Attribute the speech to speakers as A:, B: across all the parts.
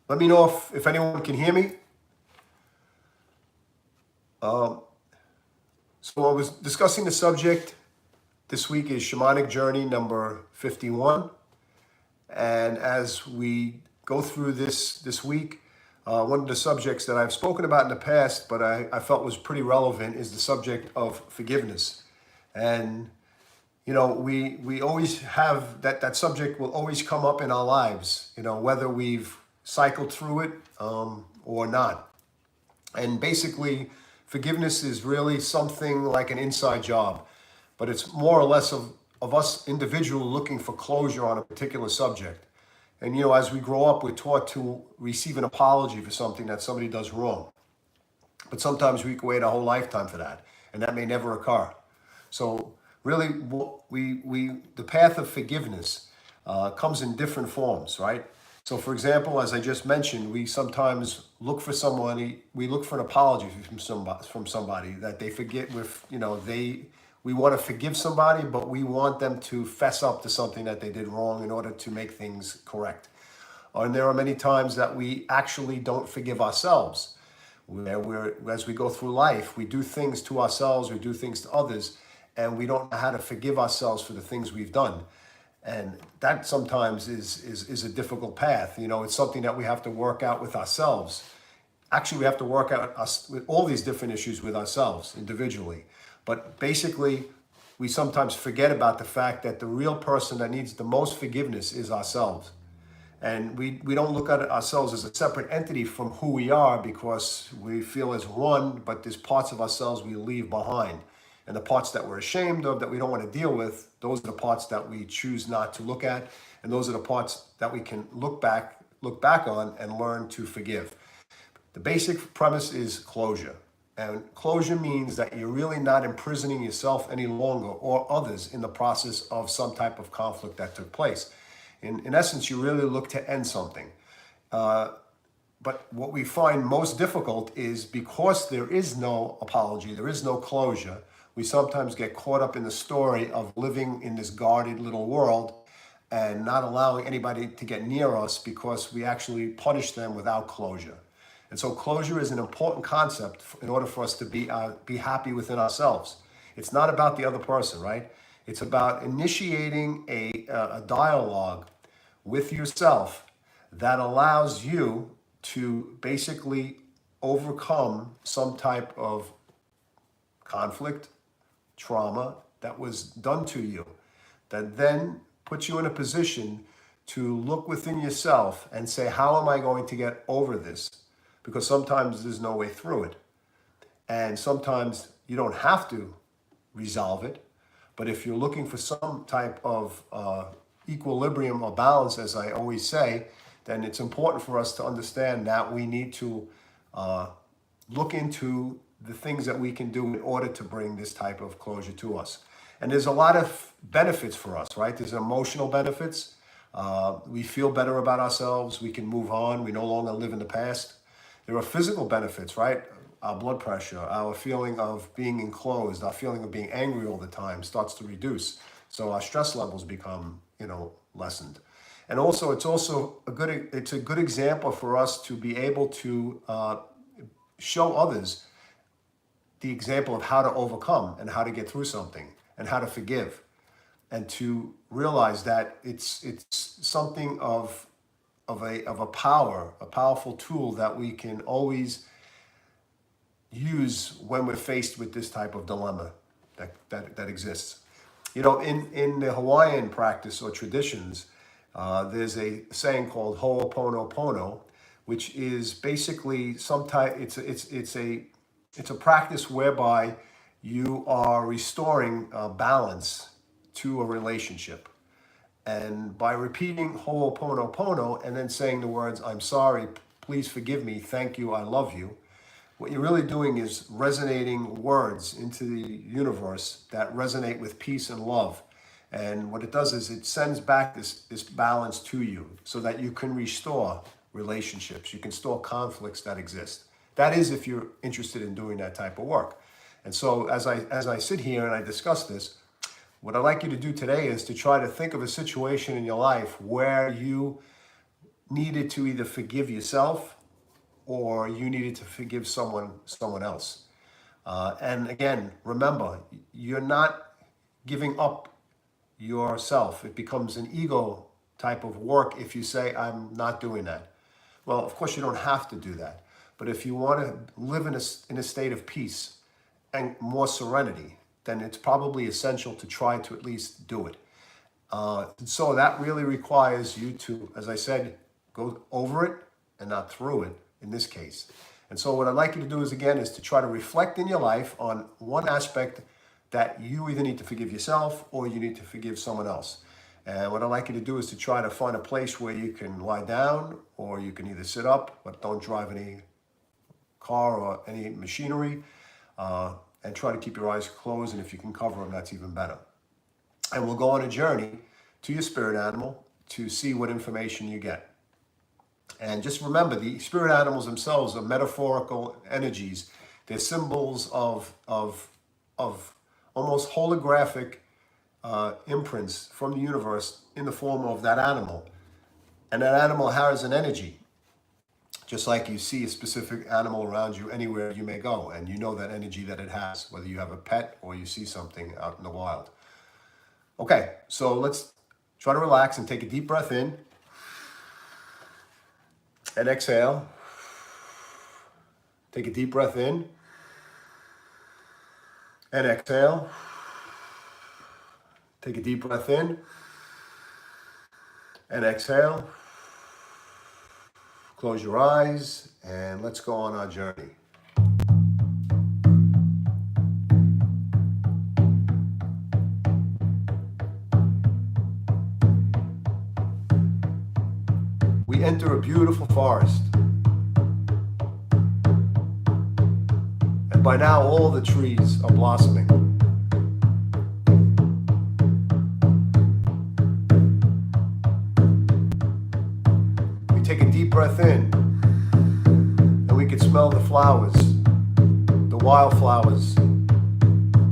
A: Let me know if anyone can hear me. So I was discussing the subject this week is Shamanic Journey number 51. And as we go through this week, one of the subjects that I've spoken about in the past, but I felt was pretty relevant, is the subject of forgiveness. And you know, we always have that subject will always come up in our lives, you know, whether we've cycled through it or not. And basically, forgiveness is really something like an inside job, but it's more or less of us individually looking for closure on a particular subject. And you know, as we grow up, we're taught to receive an apology for something that somebody does wrong. But sometimes we can wait a whole lifetime for that, and that may never occur. So really, the path of forgiveness comes in different forms, right? So for example, as I just mentioned, we sometimes look for somebody, we look for an apology from somebody that they forget with, you know, we want to forgive somebody, but we want them to fess up to something that they did wrong in order to make things correct. And there are many times that we actually don't forgive ourselves. As we go through life, we do things to ourselves, we do things to others, and we don't know how to forgive ourselves for the things we've done. And that sometimes is a difficult path. You know, it's something that we have to work out with ourselves. Actually, we have to work out with all these different issues with ourselves individually. But basically, we sometimes forget about the fact that the real person that needs the most forgiveness is ourselves. And we don't look at ourselves as a separate entity from who we are, because we feel as one, but there's parts of ourselves we leave behind. And the parts that we're ashamed of, that we don't want to deal with, those are the parts that we choose not to look at. And those are the parts that we can look back on and learn to forgive. The basic premise is closure. And closure means that you're really not imprisoning yourself any longer or others in the process of some type of conflict that took place. In essence, you really look to end something. But what we find most difficult is, because there is no apology, there is no closure, we sometimes get caught up in the story of living in this guarded little world and not allowing anybody to get near us, because we actually punish them without closure. And so closure is an important concept in order for us to be happy within ourselves. It's not about the other person, right? It's about initiating a dialogue with yourself that allows you to basically overcome some type of conflict, trauma that was done to you, that then puts you in a position to look within yourself and say, how am I going to get over this? Because sometimes there's no way through it. And sometimes you don't have to resolve it. But if you're looking for some type of equilibrium or balance, as I always say, then it's important for us to understand that we need to look into the things that we can do in order to bring this type of closure to us. And there's a lot of benefits for us, right? There's emotional benefits. We feel better about ourselves. We can move on. We no longer live in the past. There are physical benefits, right? Our blood pressure, our feeling of being enclosed, our feeling of being angry all the time starts to reduce. So our stress levels become, you know, lessened. And also, it's a good example for us to be able to show others the example of how to overcome and how to get through something and how to forgive, and to realize that it's something of a powerful tool that we can always use when we're faced with this type of dilemma that exists. You know, in the Hawaiian practice or traditions, there's a saying called Ho'oponopono, which is basically it's a practice whereby you are restoring balance to a relationship. And by repeating Ho'oponopono and then saying the words, I'm sorry, please forgive me, thank you, I love you, what you're really doing is resonating words into the universe that resonate with peace and love. And what it does is it sends back this balance to you so that you can restore relationships. You can restore conflicts that exist. That is if you're interested in doing that type of work. And so as I sit here and I discuss this, what I'd like you to do today is to try to think of a situation in your life where you needed to either forgive yourself or you needed to forgive someone else. And again, remember, you're not giving up yourself. It becomes an ego type of work if you say, I'm not doing that. Well, of course, you don't have to do that. But if you want to live in a state of peace and more serenity, then it's probably essential to try to at least do it. So that really requires you to, as I said, go over it and not through it in this case. And so what I'd like you to do is to try to reflect in your life on one aspect that you either need to forgive yourself or you need to forgive someone else. And what I'd like you to do is to try to find a place where you can lie down, or you can either sit up, but don't drive any car or any machinery, and try to keep your eyes closed. And if you can cover them, that's even better. And we'll go on a journey to your spirit animal to see what information you get. And just remember, the spirit animals themselves are metaphorical energies. They're symbols of almost holographic imprints from the universe in the form of that animal. And that animal has an energy, just like you see a specific animal around you anywhere you may go, and you know that energy that it has, whether you have a pet or you see something out in the wild. Okay, so let's try to relax and take a deep breath in and exhale. Take a deep breath in and exhale. Take a deep breath in and exhale. Close your eyes and let's go on our journey. We enter a beautiful forest. And by now all the trees are blossoming. Take a deep breath in, and we can smell the flowers, the wildflowers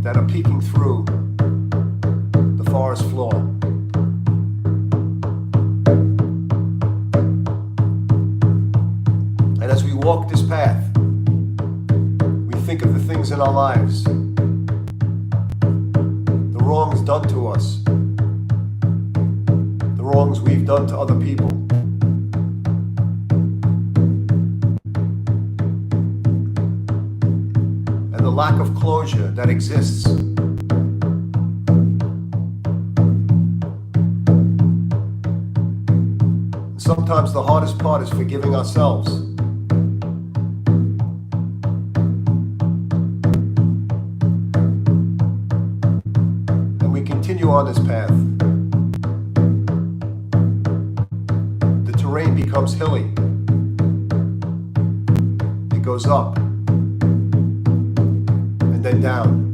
A: that are peeking through the forest floor. And as we walk this path, we think of the things in our lives, the wrongs done to us, the wrongs we've done to other people. The lack of closure that exists. Sometimes the hardest part is forgiving ourselves. And we continue on this path. The terrain becomes hilly. It goes up. Then down.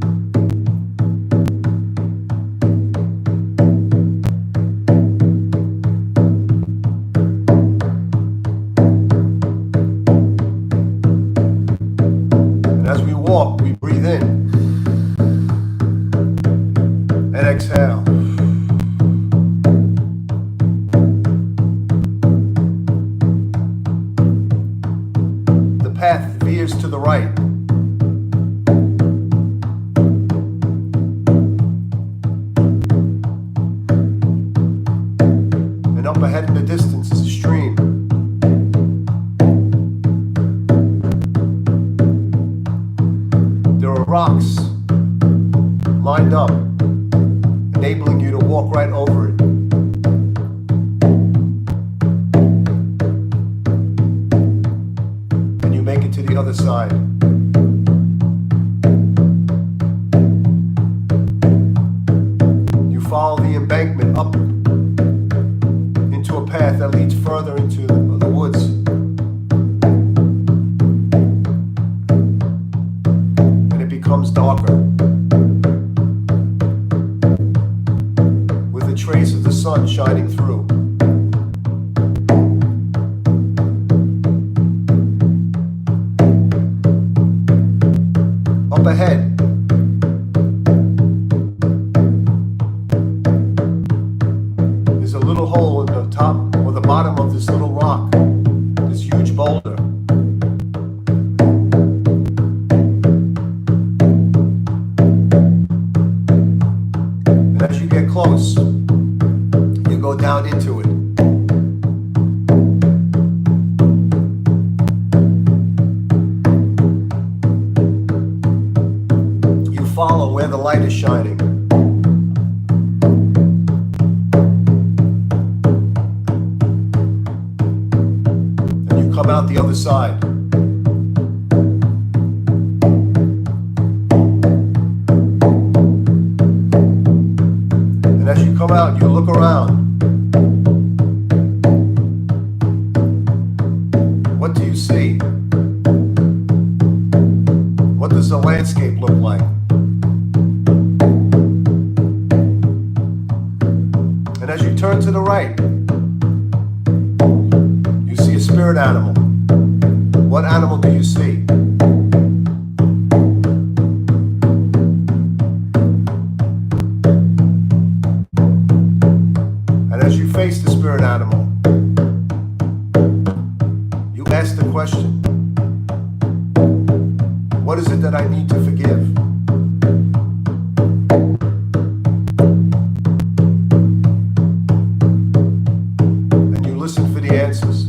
A: And as we walk, we breathe in and exhale. The path veers to the right. Up ahead in the distance is a stream. There are rocks lined up, enabling you to walk right over it. And you make it to the other side. You follow the embankment up into a path that leads further into the woods. And it becomes darker, with a trace of the sun shining through. Up ahead, there's a little hole in the top or the bottom of this little rock. light is shining. And you come out the other side. And as you come out, you look around. What do you see? What does the landscape look like? And as you turn to the right, you see a spirit animal. What animal do you see? And as you face the spirit animal, you ask the question, what is it that I need to forgive? And you listen for the answers.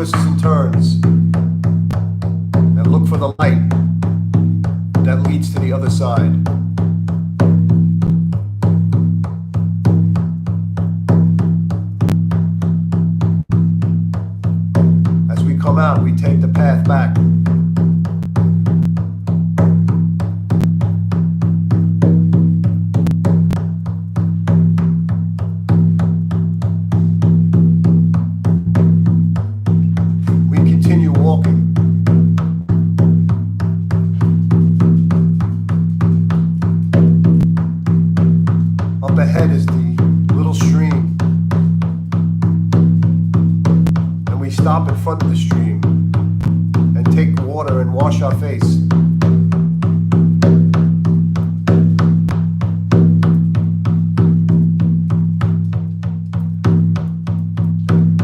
A: twists and turns, and look for the light that leads to the other side. As we come out, we take the path back. Up ahead is the little stream, and we stop in front of the stream and take water and wash our face.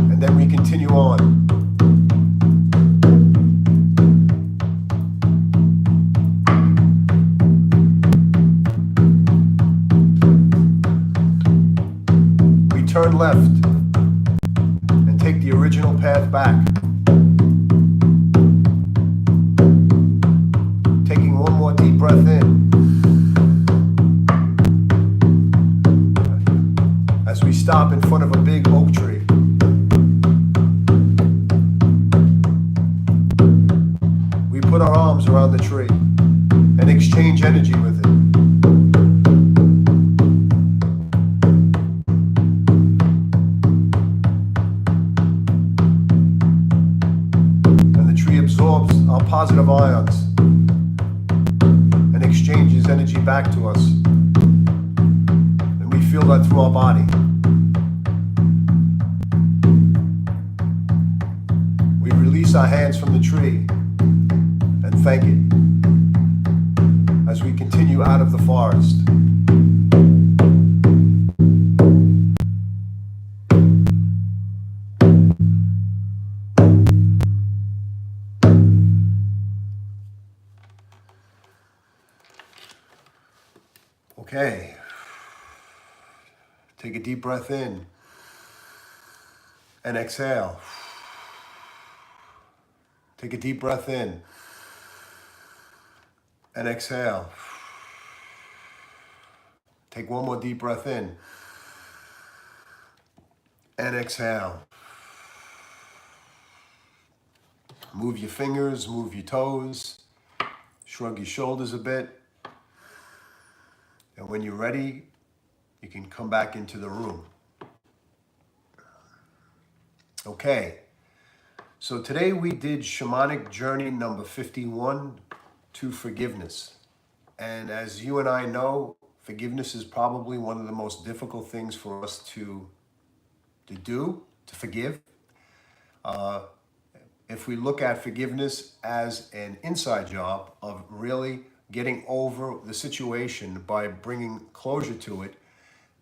A: And then we continue on. Turn left and take the original path back. Taking one more deep breath in. As we stop in front of a big oak tree. We put our arms around the tree and exchange energy with it. Absorbs our positive ions and exchanges energy back to us. And we feel that through our body. We release our hands from the tree and thank it as we continue out of the forest. Okay, take a deep breath in and exhale. Take a deep breath in and exhale. Take one more deep breath in and exhale. Move your fingers, move your toes, shrug your shoulders a bit. And when you're ready, you can come back into the room. Okay, so today we did Shamanic Journey number 51 to forgiveness. And as you and I know, forgiveness is probably one of the most difficult things for us to do, to forgive. If we look at forgiveness as an inside job of really getting over the situation by bringing closure to it,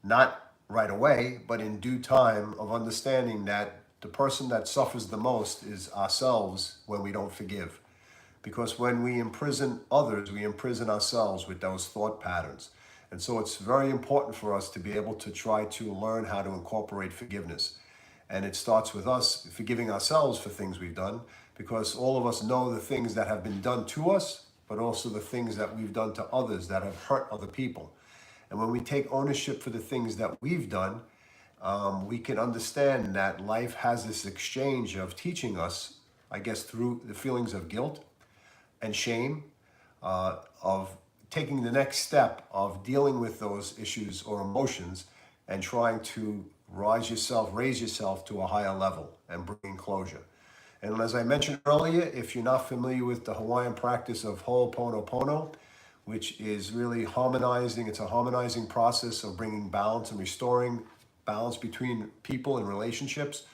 A: not right away, but in due time, of understanding that the person that suffers the most is ourselves when we don't forgive. Because when we imprison others, we imprison ourselves with those thought patterns. And so it's very important for us to be able to try to learn how to incorporate forgiveness. And it starts with us forgiving ourselves for things we've done, because all of us know the things that have been done to us, but also the things that we've done to others that have hurt other people. And when we take ownership for the things that we've done, we can understand that life has this exchange of teaching us, I guess, through the feelings of guilt and shame, of taking the next step of dealing with those issues or emotions and trying to raise yourself to a higher level and bring closure. And as I mentioned earlier, if you're not familiar with the Hawaiian practice of Ho'oponopono, which is really harmonizing, it's a harmonizing process of bringing balance and restoring balance between people and relationships.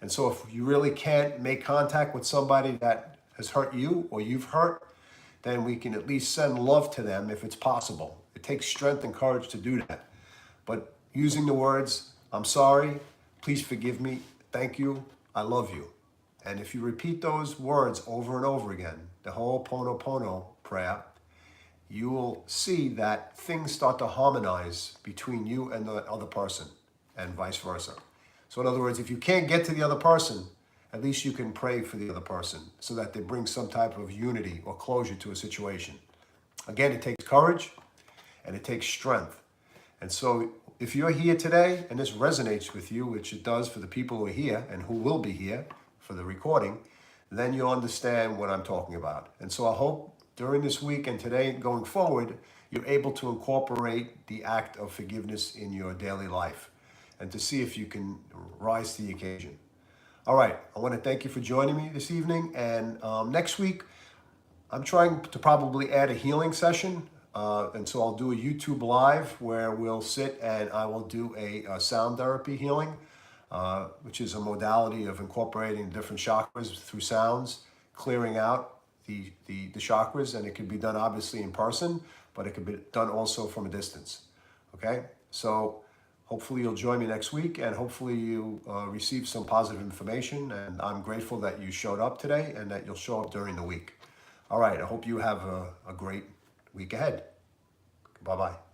A: And so if you really can't make contact with somebody that has hurt you or you've hurt, then we can at least send love to them if it's possible. It takes strength and courage to do that. But using the words, I'm sorry, please forgive me, thank you, I love you. And if you repeat those words over and over again, the Ho'oponopono prayer, you will see that things start to harmonize between you and the other person and vice versa. So in other words, if you can't get to the other person at least you can pray for the other person so that they bring some type of unity or closure to a situation. Again, it takes courage and it takes strength. And so if you're here today and this resonates with you, which it does for the people who are here and who will be here for the recording, then you'll understand what I'm talking about. And so I hope during this week and today going forward, you're able to incorporate the act of forgiveness in your daily life and to see if you can rise to the occasion. All right, I want to thank you for joining me this evening. And next week, I'm trying to probably add a healing session. And so I'll do a YouTube live where we'll sit and I will do a sound therapy healing, which is a modality of incorporating different chakras through sounds, clearing out the chakras. And it can be done obviously in person, but it can be done also from a distance. Okay, so hopefully you'll join me next week and hopefully you receive some positive information. And I'm grateful that you showed up today and that you'll show up during the week. All right, I hope you have a great week ahead. Bye-bye.